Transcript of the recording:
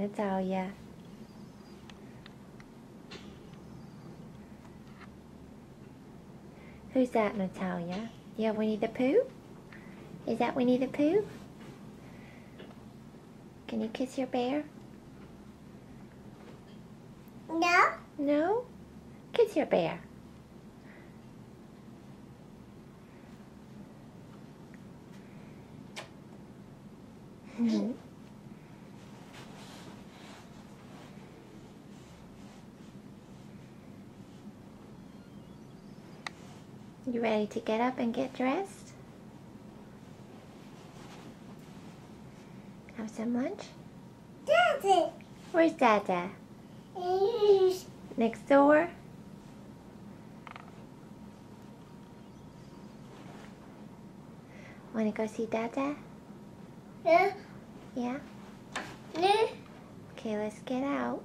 Natalia. Who's that, Natalia? Yeah, Winnie the Pooh? Is that Winnie the Pooh? Can you kiss your bear? No. No? Kiss your bear. You ready to get up and get dressed? Have some lunch? Daddy. Where's Dada? Next door? Want to go see Dada? No. Yeah? No. Okay, let's get out.